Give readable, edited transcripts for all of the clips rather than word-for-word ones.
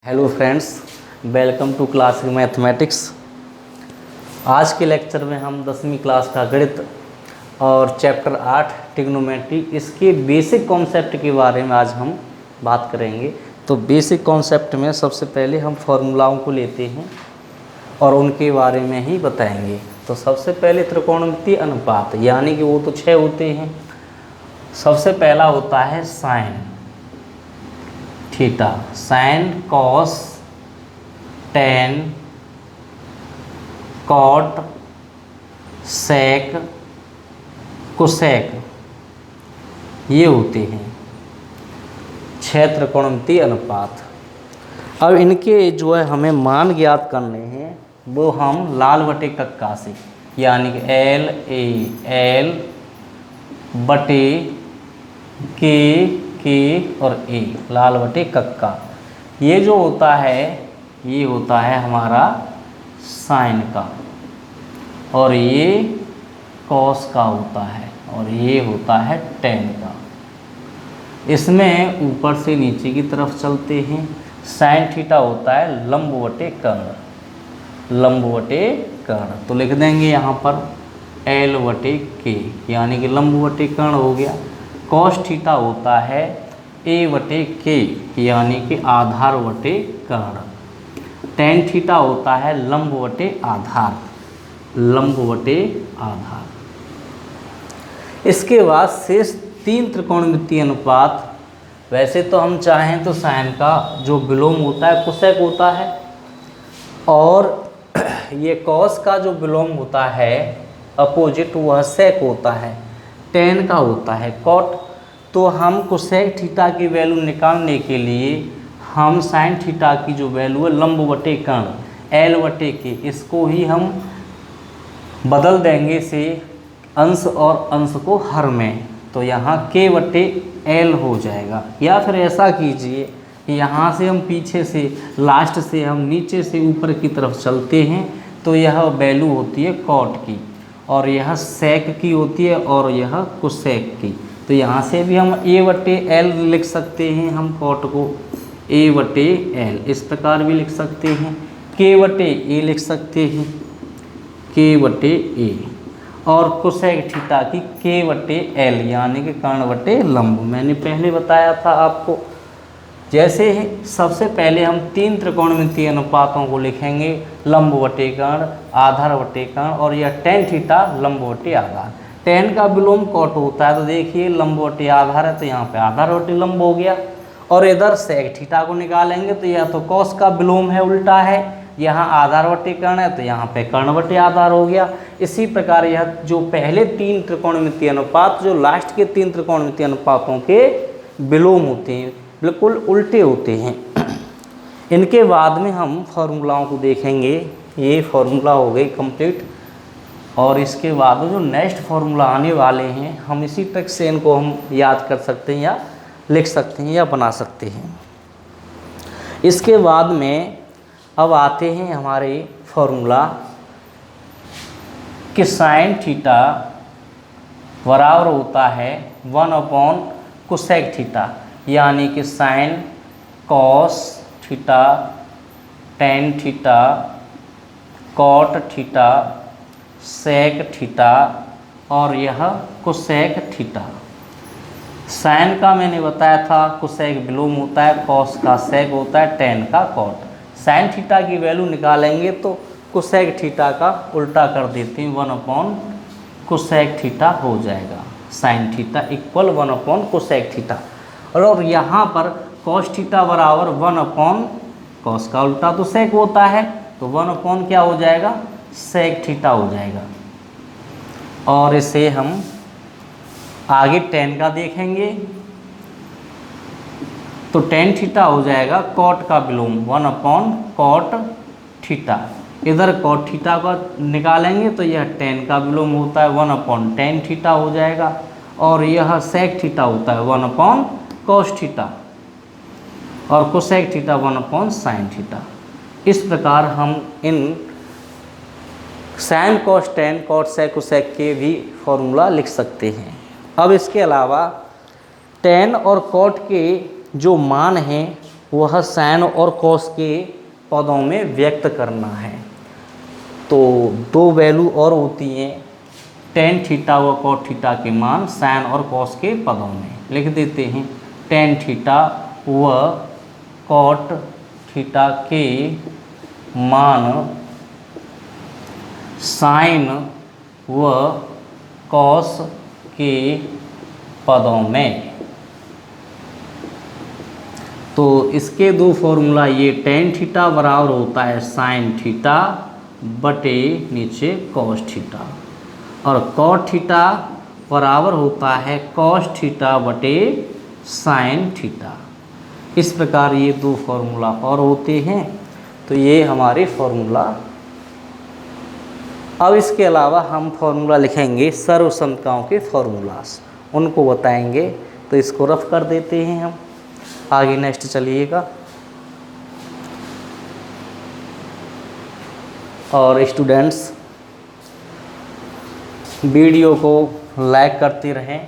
Hello friends, welcome to class mathematics. आज के lecture में हम 10वीं क्लास का गणित और चैप्टर 8 ट्रिग्नोमेट्री इसके बेसिक कॉन्सेप्ट के बारे में आज हम बात करेंगे। तो बेसिक कॉन्सेप्ट में सबसे पहले हम फॉर्मूलाओं को लेते हैं और उनके बारे में ही बताएंगे। तो सबसे पहले त्रिकोणमितीय अनुपात, यानी कि वो तो 6 होते हैं। सबसे पहला होता है sine theta, sine cos tan cot sec cosec, ये होते हैं 6 त्रिकोणमितीय अनुपात। अब इनके जो है हमें मान ज्ञात करने हैं, वो हम लाल बटे कक्का से, यानी कि एल बटे के और ए, लाल बटे कक्का। ये जो होता है ये होता है हमारा साइन का, और ये कॉस का होता है, और ये होता है टेन का। इसमें ऊपर से नीचे की तरफ चलते हैं। साइन थीटा होता है लंब बटे कर्ण, तो लिख देंगे यहाँ पर एल बटे के, यानी कि लंब बटे कर्ण हो गया। कॉस थीटा होता है ए बटे के, यानी कि आधार बटे कर्ण। टेन थीटा होता है लंब बटे आधार। इसके बाद शेष 3 त्रिकोणमितीय अनुपात। वैसे तो हम चाहें तो साइन का जो विलोम होता है कोसेक होता है, और ये कॉस का जो विलोम होता है अपोजिट, वह सेक होता है। टेन का होता है कॉट। तो हम कोसेक थीटा की वैल्यू निकालने के लिए हम साइन थीटा की जो वैल्यू है लंब बटे कर्ण एल बटे के, इसको ही हम बदल देंगे से अंश और अंश को हर में, तो यहाँ के बटे एल हो जाएगा। या फिर ऐसा कीजिए कि यहाँ से हम पीछे से लास्ट से हम नीचे से ऊपर की तरफ चलते हैं, तो यह वैल्यू होती है कॉट की, और यह सेक की होती है, और यह कोसेक की। तो यहाँ से भी हम ए बटे एल लिख सकते हैं, हम कॉट को ए बटे एल इस प्रकार भी लिख सकते हैं। के बटे ए लिख सकते हैं, के बटे ए, और कोसेक थीटा की के बटे एल, यानी कि कर्ण बटे लंब। मैंने पहले बताया था आपको। जैसे सबसे पहले हम 3 त्रिकोणमितीय अनुपातों को लिखेंगे, लंब बटे कर्ण, आधार बटे कर्ण, और यह टेन थीटा लंब बटे आधार। टेन का विलोम कॉट होता है, तो देखिए लंब बटे आधार है, तो यहाँ पे आधार बटे लंब हो गया। और इधर सेक थीटा को निकालेंगे तो यह तो कॉस का विलोम है, उल्टा है। यहाँ आधार बटे कर्ण है, तो यहाँ पे कर्ण बटे आधार हो गया। इसी प्रकार यह जो पहले 3 त्रिकोणमितीय अनुपात, जो लास्ट के 3 त्रिकोणमितीय अनुपातों के विलोम होते हैं, बिल्कुल उल्टे होते हैं। इनके बाद में हम फॉर्मूलाओं को देखेंगे। ये फॉर्मूला हो गई कंप्लीट, और इसके बाद जो नेक्स्ट फॉर्मूला आने वाले हैं, हम इसी ट्रिक से इनको हम याद कर सकते हैं, या लिख सकते हैं, या बना सकते हैं। इसके बाद में अब आते हैं हमारे फॉर्मूला कि साइन थीटा बराबर होता है 1 कोसेक थीटा, यानी कि sine cos theta tan theta cot theta sec theta, और यह कोसेक थीटा। साइन का मैंने बताया था कोसेक विलोम होता है, कॉस का सेक होता है, टेन का कॉट। साइन थीटा की वैल्यू निकालेंगे तो कोसेक थीटा का उल्टा कर देते हैं, 1 कोसेक थीटा हो जाएगा। Sine theta equal 1 cosec theta. और यहाँ पर कॉस थीटा बराबर 1 कॉस का उल्टा तो सेक होता है, तो 1 क्या हो जाएगा, सेक थीटा हो जाएगा। और इसे हम आगे टेन का देखेंगे, तो टेन थीटा हो जाएगा कॉट का विलोम 1 कॉट थीटा। इधर कॉट थीटा का निकालेंगे तो यह टेन का विलोम होता है 1 टेन थीटा हो जाएगा, और यह सेक थीटा होता है 1 कॉस थीटा, और कोसेक थीटा 1 साइन थीटा। इस प्रकार हम इन sine cos tan cot sec cosec के भी फॉर्मूला लिख सकते हैं। अब इसके अलावा टेन और कॉट के जो मान हैं वह साइन और कॉस के पदों में व्यक्त करना है। तो दो वैल्यू और होती हैं, टेन थीटा व कॉट थीटा के मान साइन और कॉस के पदों में लिख देते हैं। टेन थीटा व कॉट थीटा के मान साइन व कॉस के पदों में। तो इसके दो फॉर्मूला, ये टेन थीटा बराबर होता है साइन थीटा बटे नीचे कॉस थीटा, और कॉट थीटा बराबर होता है कॉस थीटा बटे साइन थीटा। इस प्रकार ये दो फॉर्मूला और होते हैं। तो ये हमारे फॉर्मूला। अब इसके अलावा हम फॉर्मूला लिखेंगे सर्वसंख्याओं के फॉर्मूलास, उनको बताएंगे। तो इसको रफ कर देते हैं हम, आगे नेक्स्ट चलिएगा। और स्टूडेंट्स वीडियो को लाइक करते रहें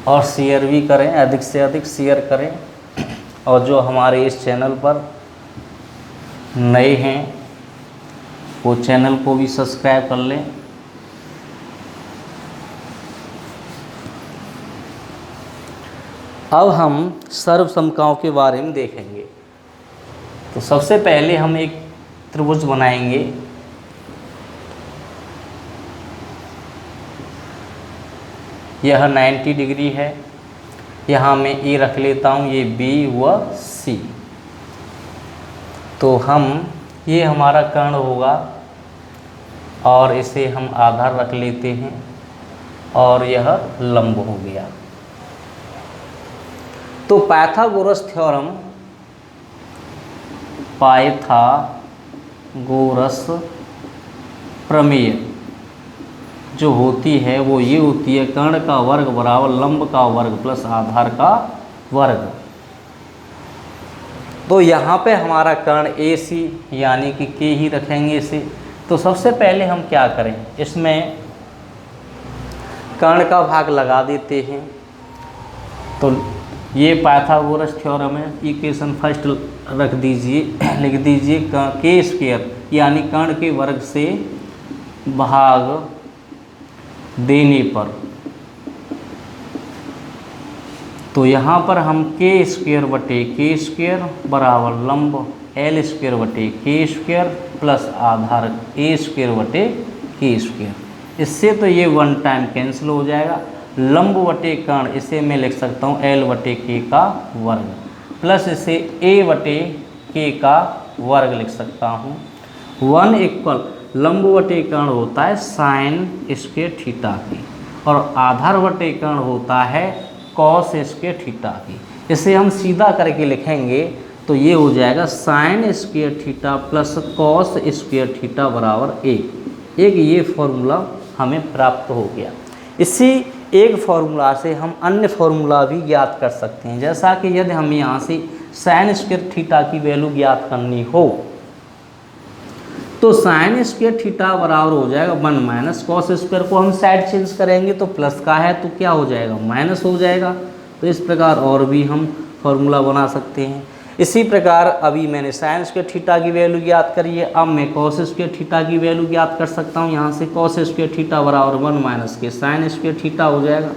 और शेयर भी करें, अधिक से अधिक शेयर करें। और जो हमारे इस चैनल पर नए हैं वो चैनल को भी सब्सक्राइब कर लें। अब हम सर्वसंख्याओं के बारे में देखेंगे। तो सबसे पहले हम एक त्रिभुज बनाएंगे। यह 90 डिग्री है, यहाँ मैं ए रख लेता हूँ, ये बी व सी। तो हम, ये हमारा कर्ण होगा और इसे हम आधार रख लेते हैं, और यह लंब हो गया। तो पाइथागोरस थ्योरम, पाइथागोरस प्रमेय जो होती है वो ये होती है, कर्ण का वर्ग बराबर लंब का वर्ग प्लस आधार का वर्ग। तो यहाँ पे हमारा कर्ण ए सी यानी कि के ही रखेंगे इसे। तो सबसे पहले हम क्या करें, इसमें कर्ण का भाग लगा देते हैं। तो ये पाइथागोरस थ्योरम है, इक्वेशन फर्स्ट रख दीजिए, लिख दीजिए के स्क्वायर यानी कर्ण के वर्ग से भाग देने पर। तो यहाँ पर हम के स्क्वायर बटे के स्क्वायर बराबर लंब एल स्क्वायर बटे के स्क्वायर प्लस आधार ए स्क्वायर बटे के स्क्वायर। इससे तो ये वन टाइम कैंसिल हो जाएगा। लंब बटे कर्ण, इसे मैं लिख सकता हूँ एल बटे के का वर्ग, प्लस इसे ए बटे के का वर्ग लिख सकता हूँ। 1 इक्वल लंब बटे कर्ण होता है साइन स्क्वायर थीटा की, और आधार बटे कर्ण होता है कॉस स्क्वायर थीटा की। इसे हम सीधा करके लिखेंगे तो ये हो जाएगा sine square theta plus cos square theta बराबर ए। एक ये फॉर्मूला हमें प्राप्त हो गया। इसी एक फॉर्मूला से हम अन्य फॉर्मूला भी ज्ञात कर सकते हैं। जैसा कि यदि हमें यहाँ से साइन स्क्वायर थीटा की वैल्यू ज्ञात करनी हो तो साइन स्क्वायर थीटा बराबर हो जाएगा 1 माइनस कॉस स्क्वायर को हम साइड चेंज करेंगे तो प्लस का है तो क्या हो जाएगा, माइनस हो जाएगा। तो इस प्रकार और भी हम फॉर्मूला बना सकते हैं। इसी प्रकार अभी मैंने साइन स्क्वायर थीटा की वैल्यू ज्ञात करी है, अब मैं कॉस स्क्वायर थीटा की वैल्यू ज्ञात कर सकता हूँ। यहाँ से कॉस स्क्वायर थीटा बराबर 1 माइनस के साइन स्क्वायर थीटा हो जाएगा।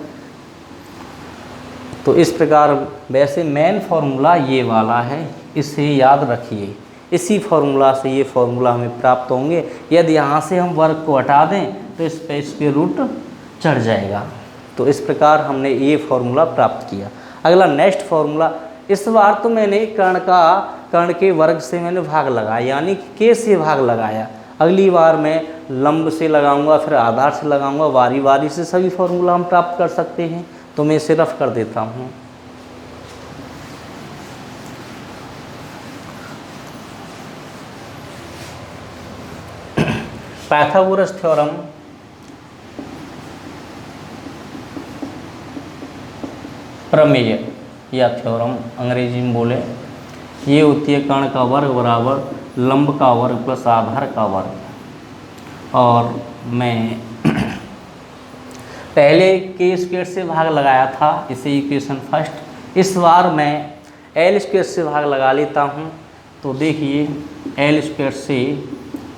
तो इस प्रकार वैसे मेन फार्मूला ये वाला है, इसे याद रखिए। इसी फार्मूला से ये फार्मूला हमें प्राप्त होंगे। यदि यहाँ से हम वर्ग को हटा दें तो इस पे स्क्वायर रूट चढ़ जाएगा। तो इस प्रकार हमने ये फार्मूला प्राप्त किया। अगला नेक्स्ट फार्मूला, इस बार तो मैंने कर्ण के वर्ग से मैंने भाग लगाया यानी के से भाग लगाया। अगली बार मैं लंब से लगाऊंगा, फिर आधार से लगाऊंगा, बारी बारी से सभी फार्मूला हम प्राप्त कर सकते हैं। तो मैं इसे रफ कर देता हूँ। पाइथागोरस थ्योरम प्रमेय या थ्योरम अंग्रेजी में बोले, ये होती है कर्ण का वर्ग बराबर लंब का वर्ग प्लस आधार का वर्ग। और मैं पहले के स्क्वायर से भाग लगाया था, इसे इक्वेशन फर्स्ट। इस बार मैं एल स्क्वायर से भाग लगा लेता हूँ, तो देखिए एल स्क्वायर से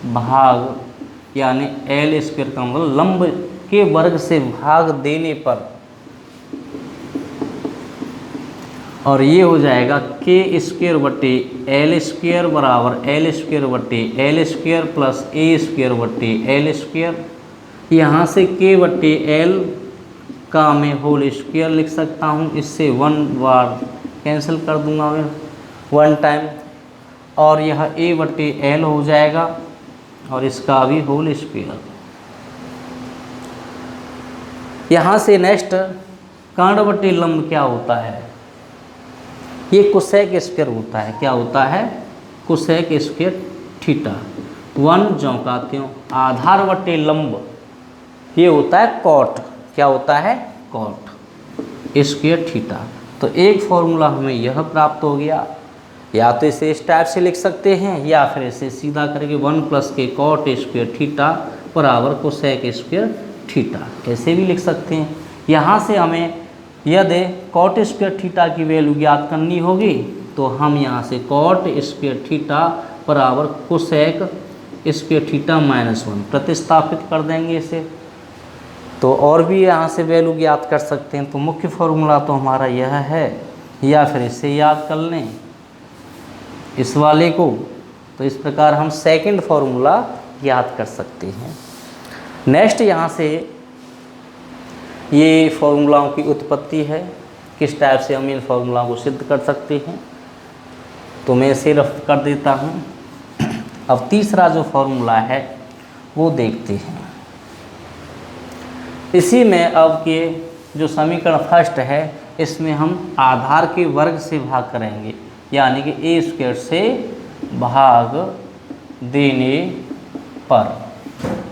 भाग यानी एल स्क्वायर का मतलब लंब के वर्ग से भाग देने पर, और ये हो जाएगा के स्क्वायर बटे एल स्क्वायर बराबर एल स्क्वायर बटे एल स्क्वायर प्लस ए स्क्वायर बटे एल स्क्वायर। यहाँ से के बटे एल का मैं होल स्क्वायर लिख सकता हूँ, इससे 1 बार कैंसिल कर दूंगा मैं 1 टाइम, और यह ए बटे एल हो जाएगा और इसका भी होल स्क्वायर। यहाँ से नेक्स्ट कर्ण बटे लंब क्या होता है, ये कोसेक स्क्वायर होता है। क्या होता है, कोसेक स्क्वायर थीटा। 1 ज्यों का त्यों, आधार बटे लंब ये होता है कॉट। क्या होता है, कॉट स्क्वायर थीटा। तो एक फॉर्मूला हमें यह प्राप्त हो गया, या तो इसे इस टाइप से लिख सकते हैं या फिर इसे सीधा करके 1 प्लस के कॉट स्क्वायर थीटा बराबर कोसेक स्क्वायर थीटा ऐसे भी लिख सकते हैं। यहाँ से हमें यदि कॉट स्क्वायर थीटा की वैल्यू ज्ञात करनी होगी तो हम यहाँ से कॉट स्क्वायर थीटा बराबर कोसेक स्क्वायर थीटा -1 प्रतिस्थापित कर देंगे इसे, तो और भी यहाँ से वैल्यू ज्ञात कर सकते हैं। तो मुख्य फॉर्मूला तो हमारा यह है, या फिर इसे याद कर लें इस वाले को। तो इस प्रकार हम सेकंड फॉर्मूला ज्ञात कर सकते हैं। नेक्स्ट यहाँ से ये फॉर्मूलाओं की उत्पत्ति है, किस टाइप से हम इन फॉर्मूलाओं को सिद्ध कर सकते हैं, तो मैं इसे रफ कर देता हूँ। अब तीसरा जो फॉर्मूला है वो देखते हैं। इसी में अब के जो समीकरण फर्स्ट है इसमें हम आधार के वर्ग से भाग करेंगे, यानी कि ए स्क्वायर से भाग देने पर,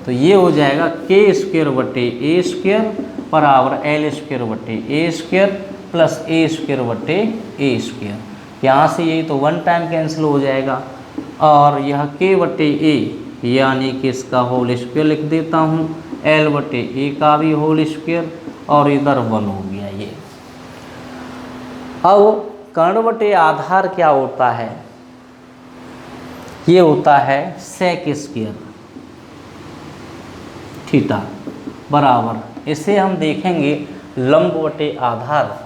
तो ये हो जाएगा के स्क्वायर बटे ए स्क्वायर बराबर एल स्क्वायर बटे ए स्क्वायर प्लस ए स्क्वायर बटे ए स्क्वायर। यहाँ से ये तो 1 टाइम कैंसिल हो जाएगा, और यह के बटे ए यानी कि इसका होल स्क्वायर लिख देता हूँ, एल बटे ए का भी होल स्क्वायर, और इधर 1 हो गया ये। अब कर्ण बटे आधार क्या होता है, ये होता है सेक स्क्वायर थीटा बराबर, इसे हम देखेंगे लंब बटे आधार,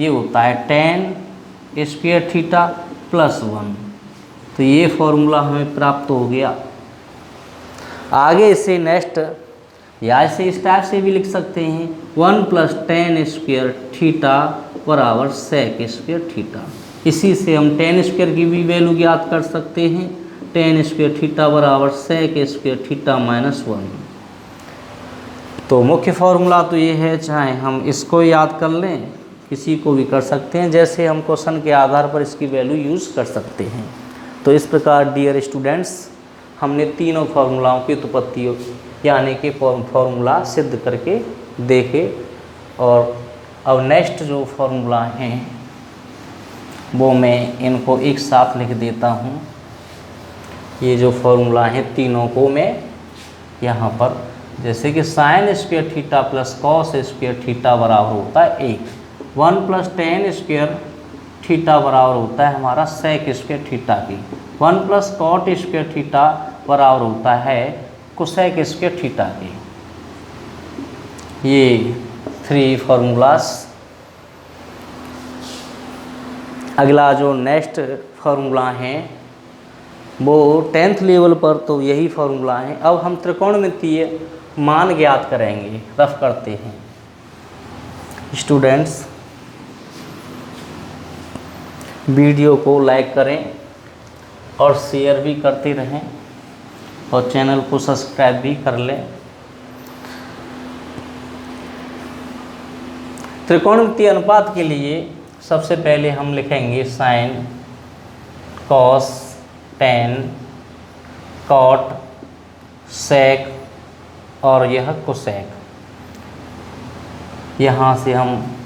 ये होता है tan स्क्वायर थीटा +1। तो ये फॉर्मूला हमें प्राप्त हो गया। आगे इसे नेक्स्ट या इसे इस टाइप से भी लिख सकते हैं, 1 + tan स्क्वायर थीटा बराबर सेक स्क्वायर थीटा। इसी से हम tan स्क्वायर की भी वैल्यू ज्ञात कर सकते हैं, tan स्क्वायर थीटा बराबर सेक स्क्वायर थीटा -1। तो मुख्य फॉर्मूला तो ये है, चाहे हम इसको याद कर लें, किसी को भी कर सकते हैं, जैसे हम क्वेश्चन के आधार पर इसकी वैल्यू यूज़ कर सकते हैं। तो इस प्रकार डियर स्टूडेंट्स, हमने तीनों फार्मूलाओं की उत्पत्ति यानी कि फार्मूला सिद्ध करके देखे। और अब नेक्स्ट जो फार्मूला हैं वो मैं इनको एक साथ लिख देता हूँ। ये जो फार्मूला हैं तीनों को मैं यहाँ पर, जैसे कि sine square theta plus cos square theta बराबर होता है 1, 1 + tan स्क्वायर थीटा बराबर होता है हमारा सेक स्क्वायर थीटा की, 1 + कॉट स्क्वायर थीटा बराबर होता है कोसेक स्क्वायर थीटा की। ये 3 फार्मूलास। अगला जो नेक्स्ट फार्मूला हैं वो 10th लेवल पर तो यही फार्मूला है। अब हम त्रिकोणमितीय मान ज्ञात करेंगे, रफ करते हैं स्टूडेंट्स। वीडियो को लाइक करें और शेयर भी करते रहें और चैनल को सब्सक्राइब भी कर लें। त्रिकोणमितीय अनुपात के लिए सबसे पहले हम लिखेंगे साइन, कॉस, टेन, कॉट, सेक और यह कोसेक। यहाँ से हम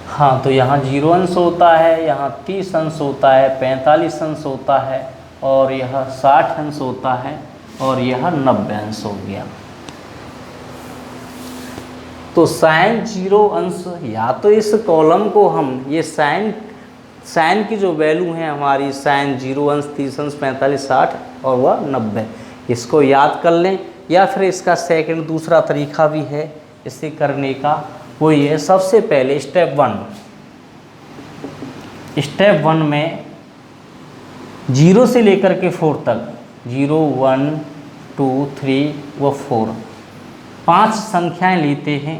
हाँ, तो यहाँ 0 अंश होता है, यहाँ 30 अंश होता है, 45 अंश होता है, और यह 60 अंश होता है, और यह 90 अंश हो गया। तो साइन 0 अंश, या तो इस कॉलम को हम ये साइन की जो वैल्यू है हमारी, साइन 0 अंश, 30 अंश, 45, 60 और वह 90, इसको याद कर लें। या फिर इसका सेकंड दूसरा तरीका भी है इसे करने का, वो ये सबसे पहले स्टेप 1 में 0 से लेकर के 4 तक, 0, 1, 2, 3 व 4 5 संख्याएं लेते हैं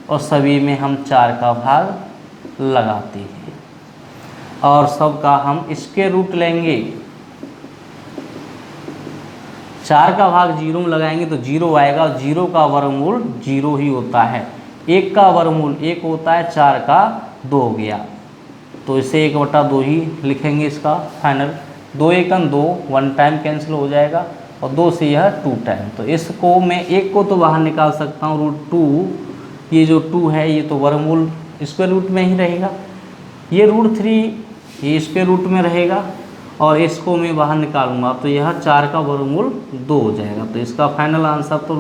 और सभी में हम 4 का भाग लगाते हैं, और सबका हम स्क्वायर रूट लेंगे। 4 का भाग 0 में लगाएंगे तो 0 आएगा, और 0 का वर्गमूल 0 ही होता है। 1 का वर्गमूल 1 होता है, 4 का 2 हो गया, तो इसे 1/2 ही लिखेंगे इसका फाइनल। 2 एकम 2, 1 टाइम कैंसिल हो जाएगा, और 2 से यह 2 टाइम। तो इसको मैं 1 को तो बाहर निकाल सकता हूँ, √2, ये जो 2 है ये तो वर्गमूल स्क्वायर रूट में ही रहेगा। ये √3 ये स्क्वायर रूट में रहेगा, और इसको मैं बाहर निकालूंगा तो यह 4 का वर्गमूल 2 हो जाएगा। तो इसका फाइनल आंसर तो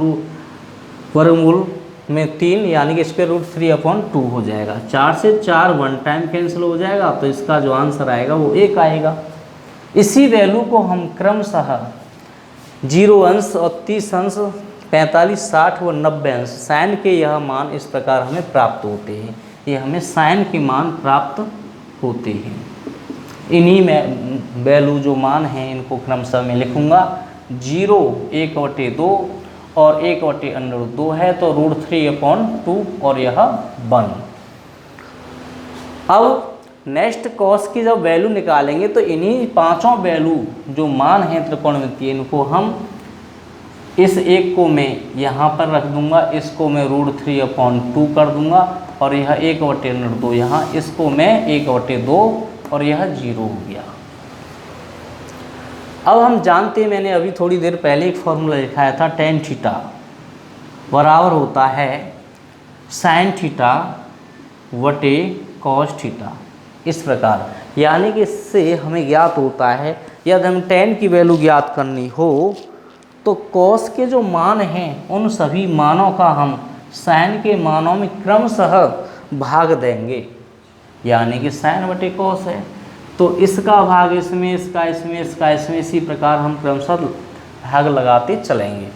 वर्गमूल में 3 यानी कि स्क्वायर रूट 3/2 हो जाएगा। 4 से 4 1 टाइम कैंसिल हो जाएगा, तो इसका जो आंसर आएगा वो 1 आएगा। इसी वैल्यू को हम क्रमशः 0 अंश और 30 अंश, 45, 60 व 90 अंश साइन के यह मान इस प्रकार हमें प्राप्त होते हैं। ये हमें साइन के मान प्राप्त होते हैं। इन्हीं में वैल्यू जो मान हैं इनको क्रमशः मैं लिखूँगा। 0 1/2 और 1/√2 है, तो √3/2 और यह 1। अब नेक्स्ट कॉस की जब वैल्यू निकालेंगे तो इन्हीं पांचों वैल्यू जो मान हैं त्रिकोणमितीय, इनको हम इस एक को मैं यहाँ पर रख दूंगा, इसको मैं √3/2 कर दूंगा, और यह 1/√2 यहाँ, इसको मैं 1/2 और यह 0 हो गया। अब हम जानते हैं, मैंने अभी थोड़ी देर पहले एक फॉर्मूला लिखाया था, tan थीटा बराबर होता है sin थीटा बटे cos थीटा, इस प्रकार। यानी कि इससे हमें ज्ञात होता है, यदि हमें tan की वैल्यू ज्ञात करनी हो तो cos के जो मान हैं उन सभी मानों का हम sin के मानों में क्रमशः भाग देंगे, यानी कि sin बटे cos है, तो इसका भाग इसमें, इसका इसमें, इसका इसमें, इसी प्रकार हम क्रमशः भाग लगाते चलेंगे।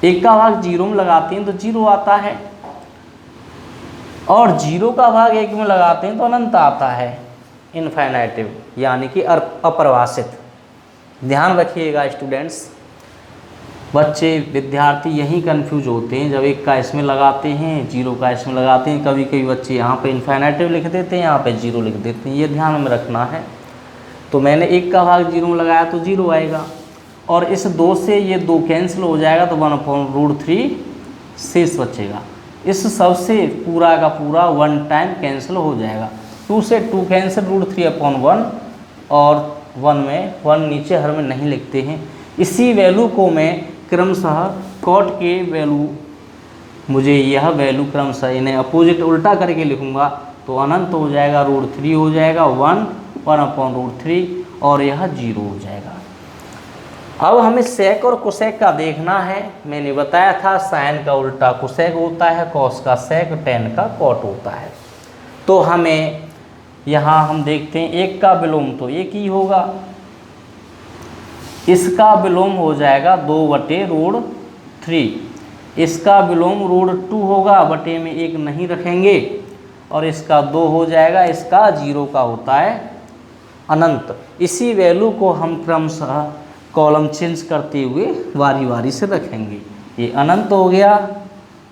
1 का भाग 0 में लगाते हैं तो 0 आता है, और 0 का भाग 1 में लगाते हैं तो अनंत आता है, इनफाइनाइटिव, यानी कि अपरिभाषित। ध्यान रखिएगा स्टूडेंट्स, बच्चे विद्यार्थी यहीं कंफ्यूज होते हैं जब 1 का इसमें लगाते हैं, 0 का इसमें लगाते हैं। कभी कभी बच्चे यहाँ पे इनफाइनाइटिव लिख देते हैं, यहाँ पे 0 लिख देते हैं, ये ध्यान में रखना है। तो मैंने 1 का भाग 0 में लगाया तो 0 आएगा, और इस 2 से ये 2 कैंसिल हो जाएगा तो 1/√3 शेष बचेगा। इस सब से पूरा का पूरा 1 टाइम कैंसिल हो जाएगा। 2 से 2 कैंसिल, √3/1, और 1 में 1 नीचे हर में नहीं लिखते हैं। इसी वैल्यू को मैं क्रमशः कॉट के वैल्यू, मुझे यह वैल्यू क्रमशः इन्हें अपोजिट उल्टा करके लिखूंगा तो अनंत हो जाएगा, √3 हो जाएगा, 1/√3, और यह 0 हो जाएगा। अब हमें सेक और कोसेक का देखना है। मैंने बताया था साइन का उल्टा कोसेक होता है, कॉस का सेक, टेन का कॉट होता है। तो हमें यहाँ हम देखते हैं 1 का विलोम तो 1 ही होगा, इसका विलोम हो जाएगा 2/√3, इसका विलोम √2 होगा, बटे में 1 नहीं रखेंगे, और इसका 2 हो जाएगा, इसका 0 का होता है अनंत। इसी वैल्यू को हम क्रमशः कॉलम चेंज करते हुए बारी बारी से रखेंगे। ये अनंत हो गया,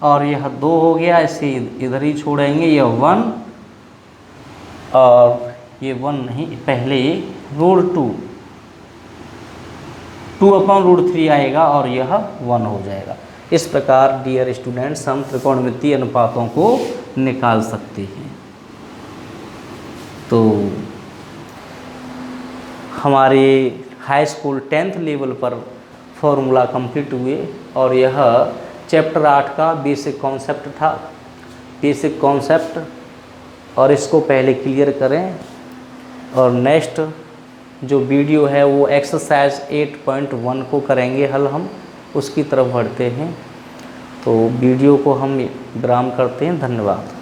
और यह 2 हो गया, इसे इधर ही छोड़ेंगे, यह 1, और ये 1 नहीं, पहले √2, 2/√3 आएगा, और यह 1 हो जाएगा। इस प्रकार डियर स्टूडेंट्स हम त्रिकोणमितीय अनुपातों को निकाल सकते हैं। तो हमारे हाई स्कूल 10th लेवल पर फॉर्मूला कंप्लीट हुए, और यह चैप्टर 8 का बेसिक कॉन्सेप्ट था, बेसिक कॉन्सेप्ट, और इसको पहले क्लियर करें और नेक्स्ट जो वीडियो है वो एक्सरसाइज 8.1 को करेंगे हल हम, उसकी तरफ बढ़ते हैं। तो वीडियो को हम विराम करते हैं। धन्यवाद।